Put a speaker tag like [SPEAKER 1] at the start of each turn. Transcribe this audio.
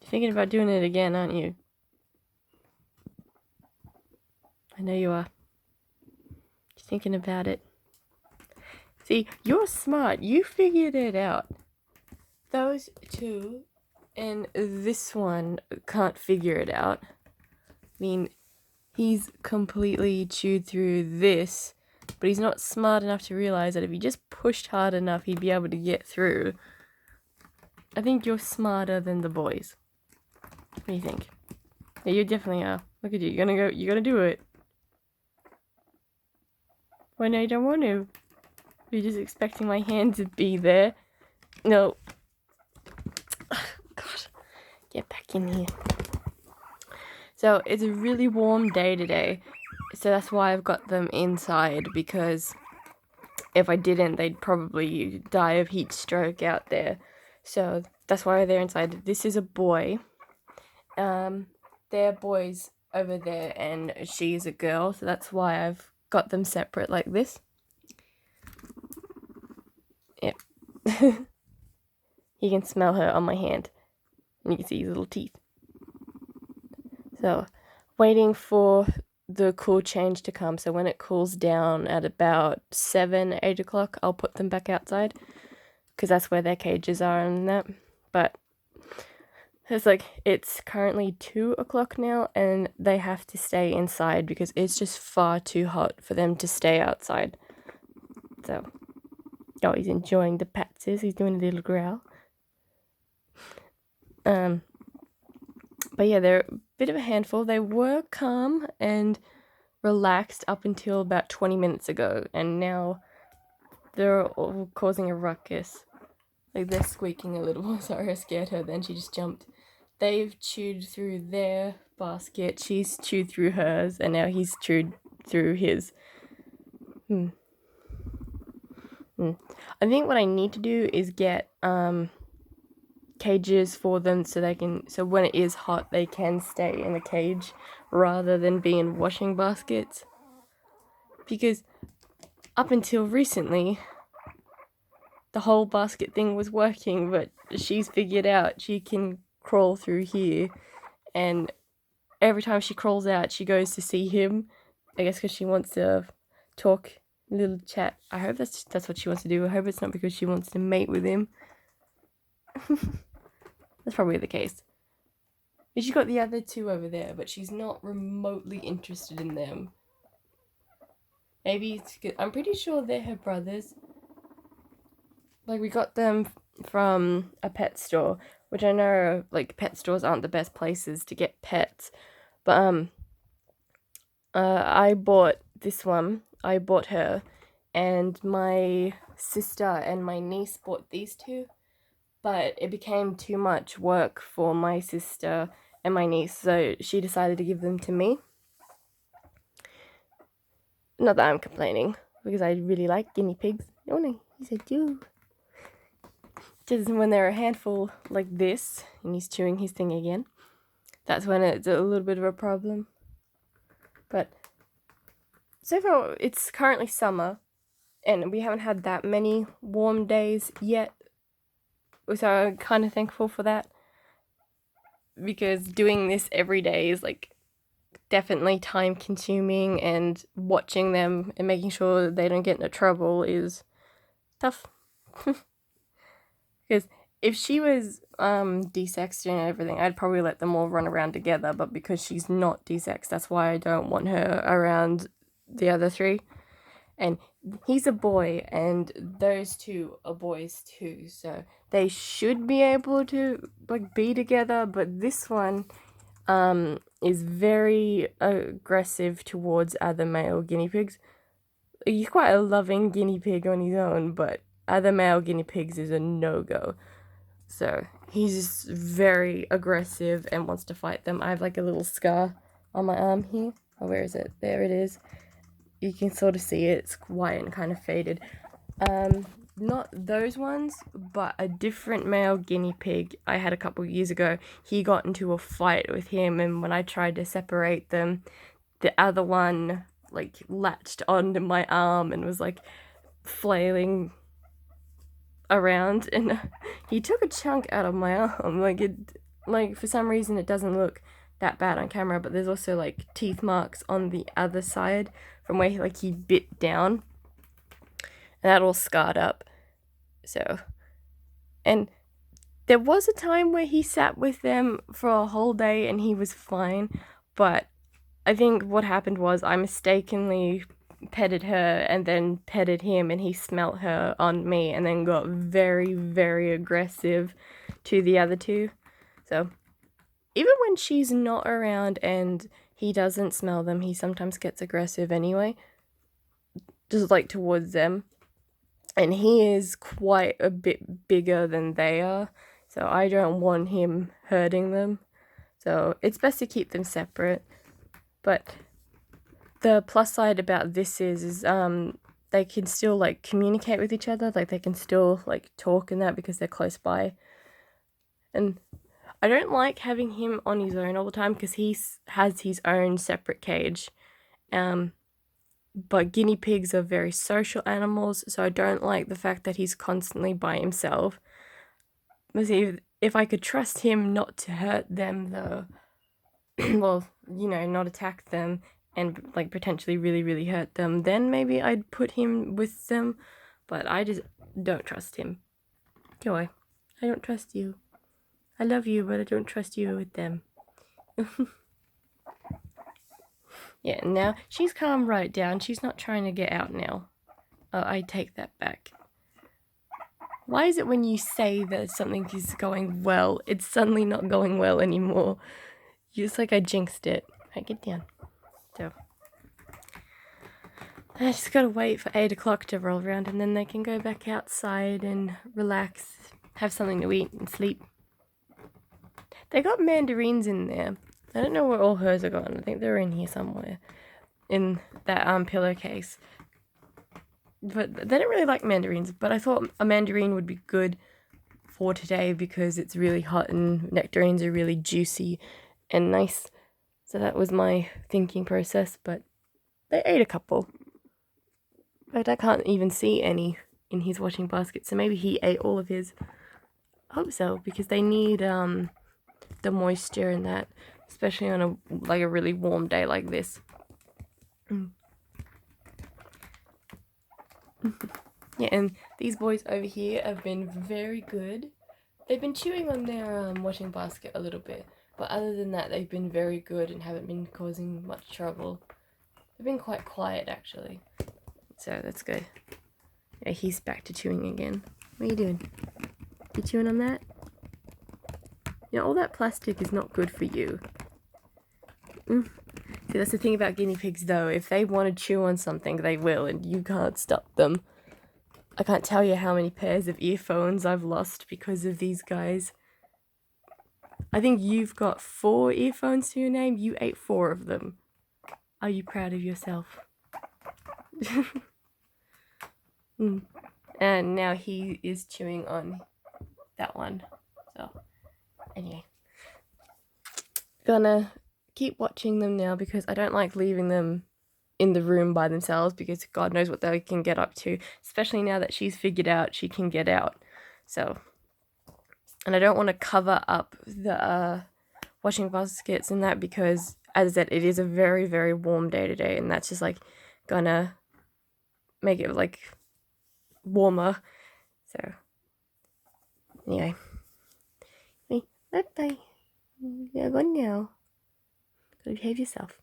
[SPEAKER 1] Thinking about doing it again, aren't you? I know you are. You're thinking about it. See, you're smart. You figured it out. Those two and this one can't figure it out. I mean, he's completely chewed through this, but he's not smart enough to realize that if he just pushed hard enough, he'd be able to get through. I think you're smarter than the boys. What do you think? Yeah, you definitely are. Look at you. You're gonna do it. Why no, you don't want to? You're just expecting my hand to be there. No. God. Get back in here. So it's a really warm day today. So that's why I've got them inside, because if I didn't, they'd probably die of heat stroke out there. So that's why they're inside. This is a boy. They're boys over there, and she is a girl. So that's why I've got them separate like this. Yep. You can smell her on my hand. And you can see his little teeth. So, waiting for the cool change to come. So when it cools down at about 7, 8 o'clock, I'll put them back outside, because that's where their cages are and that. But it's currently 2 o'clock now, and they have to stay inside because it's just far too hot for them to stay outside. So, oh, he's enjoying the pats. He's doing a little growl. But yeah, they're a bit of a handful. They were calm and relaxed up until about 20 minutes ago, and now they're all causing a ruckus. Like, they're squeaking a little. Sorry, I scared her, then she just jumped. They've chewed through their basket, she's chewed through hers, and now he's chewed through his. I think what I need to do is get cages for them so when it is hot they can stay in the cage rather than be in washing baskets, because up until recently the whole basket thing was working, but she's figured out she can crawl through here, and every time she crawls out she goes to see him, I guess because she wants to talk, a little chat. I hope that's what she wants to do. I hope it's not because she wants to mate with him. That's probably the case. She's got the other two over there, but she's not remotely interested in them. Maybe it's good. I'm pretty sure they're her brothers. Like, we got them from a pet store, which I know, like, pet stores aren't the best places to get pets. But, I bought this one. I bought her. And my sister and my niece bought these two. But it became too much work for my sister and my niece, so she decided to give them to me. Not that I'm complaining, because I really like guinea pigs. Oh no, he's a dude. Just when they're a handful like this, and he's chewing his thing again, that's when it's a little bit of a problem. But so far, it's currently summer, and we haven't had that many warm days yet. So I'm kind of thankful for that, because doing this every day is like definitely time consuming, and watching them and making sure they don't get into trouble is tough. Because if she was desexed and everything, I'd probably let them all run around together, but because she's not desexed, that's why I don't want her around the other three. And he's a boy, and those two are boys too, so they should be able to like be together. But this one is very aggressive towards other male guinea pigs. He's quite a loving guinea pig on his own, but other male guinea pigs is a no-go. So he's just very aggressive and wants to fight them. I have like a little scar on my arm here. Oh, where is it? There it is. You can sort of see it. It's white and kind of faded. Not those ones, but a different male guinea pig I had a couple years ago. He got into a fight with him, and when I tried to separate them, the other one like latched onto my arm and was like flailing around, and he took a chunk out of my arm. Like, it like, for some reason it doesn't look that bad on camera, but there's also like teeth marks on the other side from where he bit down, and that all scarred up. So, and there was a time where he sat with them for a whole day and he was fine, but I think what happened was I mistakenly petted her and then petted him, and he smelt her on me and then got very, very aggressive to the other two. So even when she's not around and he doesn't smell them, he sometimes gets aggressive anyway, just like towards them. And he is quite a bit bigger than they are, so I don't want him hurting them. So it's best to keep them separate. But the plus side about this is they can still like communicate with each other, like they can still like talk and that because they're close by. And I don't like having him on his own all the time because he has his own separate cage. But guinea pigs are very social animals, so I don't like the fact that he's constantly by himself. But if I could trust him not to hurt them, though, well, not attack them and like potentially really, really hurt them, then maybe I'd put him with them. But I just don't trust him. Joy, I don't trust you. I love you, but I don't trust you with them. Yeah, now she's calmed right down. She's not trying to get out now. I take that back. Why is it when you say that something is going well, it's suddenly not going well anymore? It's like I jinxed it. Right, get down. So I just gotta wait for 8 o'clock to roll around, and then they can go back outside and relax, have something to eat and sleep. They got mandarins in there. I don't know where all hers are gone. I think they're in here somewhere, in that pillowcase. But they don't really like mandarins, but I thought a mandarin would be good for today because it's really hot and nectarines are really juicy and nice. So that was my thinking process, but they ate a couple. In fact, I can't even see any in his washing basket, so maybe he ate all of his. I hope so, because they need the moisture and that, especially on a really warm day like this. Yeah, and these boys over here have been very good. They've been chewing on their washing basket a little bit, but other than that, they've been very good and haven't been causing much trouble. They've been quite quiet, actually. So that's good. Yeah, he's back to chewing again. What are you doing? You chewing on that? All that plastic is not good for you. See, that's the thing about guinea pigs, though. If they want to chew on something, they will, and you can't stop them. I can't tell you how many pairs of earphones I've lost because of these guys. I think you've got 4 earphones to your name. You ate 4 of them. Are you proud of yourself? And now he is chewing on that one. So, anyway. Gonna keep watching them now because I don't like leaving them in the room by themselves because God knows what they can get up to, especially now that she's figured out she can get out. So, and I don't want to cover up the washing baskets and that because, as I said, it is a very, very warm day today, and that's just gonna make it warmer. So, anyway, bye. You're going now. Gotta behave yourself.